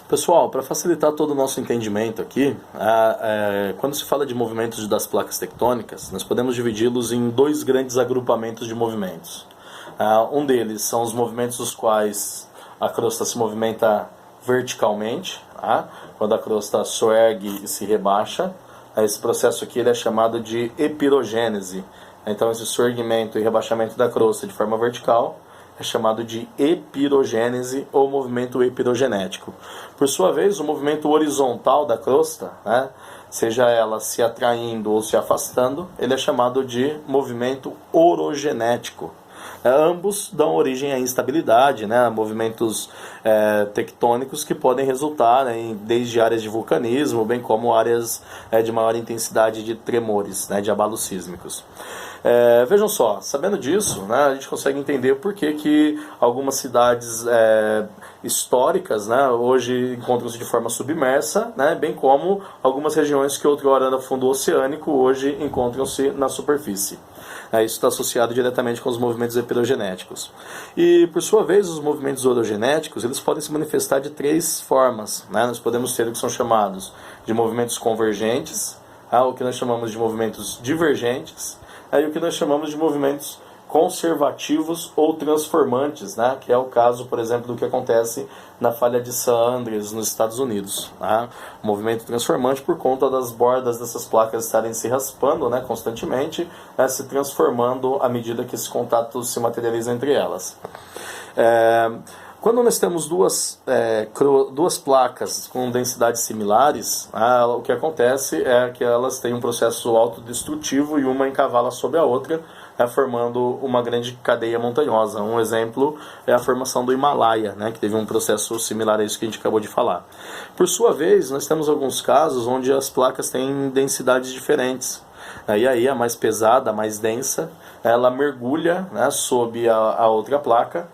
Pessoal, para facilitar todo o nosso entendimento aqui, quando se fala de movimentos das placas tectônicas, nós podemos dividi-los em dois grandes agrupamentos de movimentos. Um deles são os movimentos dos quais a crosta se movimenta verticalmente, quando a crosta soergue e se rebaixa. Esse processo aqui ele é chamado de epirogênese. Então esse soerguimento e rebaixamento da crosta de forma vertical é chamado de epirogênese ou movimento epirogenético. Por sua vez, o movimento horizontal da crosta, seja ela se atraindo ou se afastando, ele é chamado de movimento orogenético. Ambos dão origem à instabilidade, movimentos tectônicos que podem resultar desde áreas de vulcanismo, bem como áreas de maior intensidade de tremores, de abalos sísmicos. Vejam só, sabendo disso, a gente consegue entender por que algumas cidades históricas hoje encontram-se de forma submersa, bem como algumas regiões que outrora eram fundo oceânico hoje encontram-se na superfície. Isso está associado diretamente com os movimentos epirogenéticos. E, por sua vez, os movimentos orogenéticos eles podem se manifestar de três formas. Nós podemos ter o que são chamados de movimentos convergentes, o que nós chamamos de movimentos divergentes, e o que nós chamamos de movimentos conservativos ou transformantes, que é o caso, por exemplo, do que acontece na falha de San Andreas, nos Estados Unidos. Movimento transformante por conta das bordas dessas placas estarem se raspando constantemente, se transformando à medida que esse contato se materializa entre elas. Quando nós temos duas placas com densidades similares, o que acontece é que elas têm um processo autodestrutivo e uma encavala sobre a outra, formando uma grande cadeia montanhosa. Um exemplo é a formação do Himalaia, que teve um processo similar a isso que a gente acabou de falar. Por sua vez, nós temos alguns casos onde as placas têm densidades diferentes. E aí a mais pesada, a mais densa, ela mergulha sob a outra placa,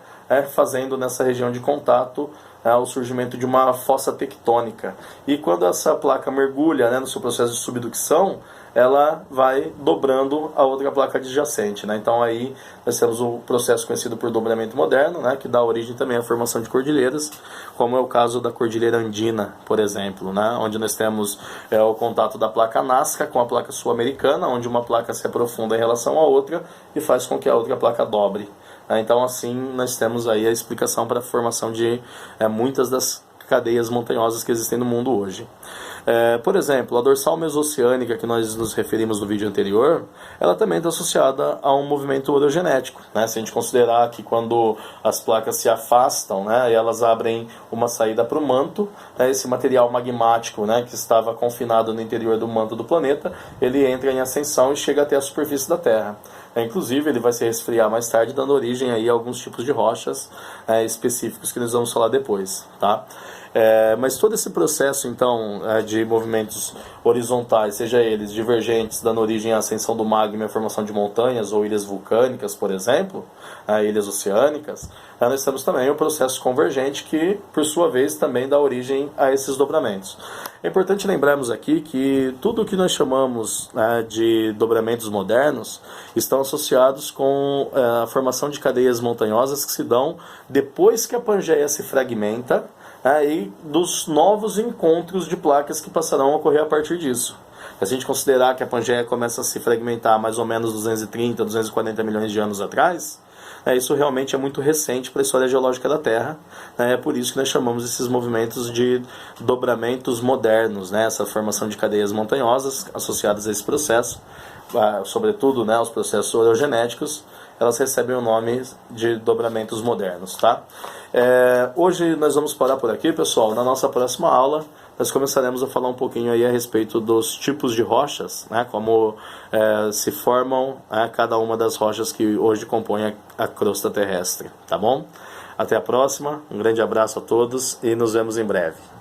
fazendo nessa região de contato o surgimento de uma fossa tectônica. E quando essa placa mergulha no seu processo de subducção, ela vai dobrando a outra placa adjacente. Então aí nós temos o processo conhecido por dobramento moderno, que dá origem também à formação de cordilheiras, como é o caso da Cordilheira Andina, por exemplo, onde nós temos o contato da placa Nazca com a placa sul-americana, onde uma placa se aprofunda em relação à outra e faz com que a outra placa dobre. Então assim nós temos aí a explicação para a formação de muitas das cadeias montanhosas que existem no mundo hoje. Por exemplo, a dorsal mesoceânica que nós nos referimos no vídeo anterior, ela também está associada a um movimento orogenético. Se a gente considerar que quando as placas se afastam, e elas abrem uma saída para o manto, esse material magmático que estava confinado no interior do manto do planeta, ele entra em ascensão e chega até a superfície da Terra. Inclusive, ele vai se resfriar mais tarde, dando origem aí a alguns tipos de rochas específicos que nós vamos falar depois. Mas todo esse processo, então, de movimentos horizontais, seja eles divergentes, dando origem à ascensão do magma e à formação de montanhas ou ilhas vulcânicas, por exemplo, ilhas oceânicas, nós temos também o processo convergente que, por sua vez, também dá origem a esses dobramentos. É importante lembrarmos aqui que tudo o que nós chamamos de dobramentos modernos estão associados com a formação de cadeias montanhosas que se dão depois que a Pangeia se fragmenta, e dos novos encontros de placas que passarão a ocorrer a partir disso. Se a gente considerar que a Pangeia começa a se fragmentar mais ou menos 230, 240 milhões de anos atrás, isso realmente é muito recente para a história geológica da Terra. É por isso que nós chamamos esses movimentos de dobramentos modernos, essa formação de cadeias montanhosas associadas a esse processo, sobretudo os processos orogenéticos, elas recebem o nome de dobramentos modernos. Hoje nós vamos parar por aqui, pessoal. Na nossa próxima aula nós começaremos a falar um pouquinho aí a respeito dos tipos de rochas, como se formam cada uma das rochas que hoje compõem a crosta terrestre. Tá bom? Até a próxima, um grande abraço a todos e nos vemos em breve.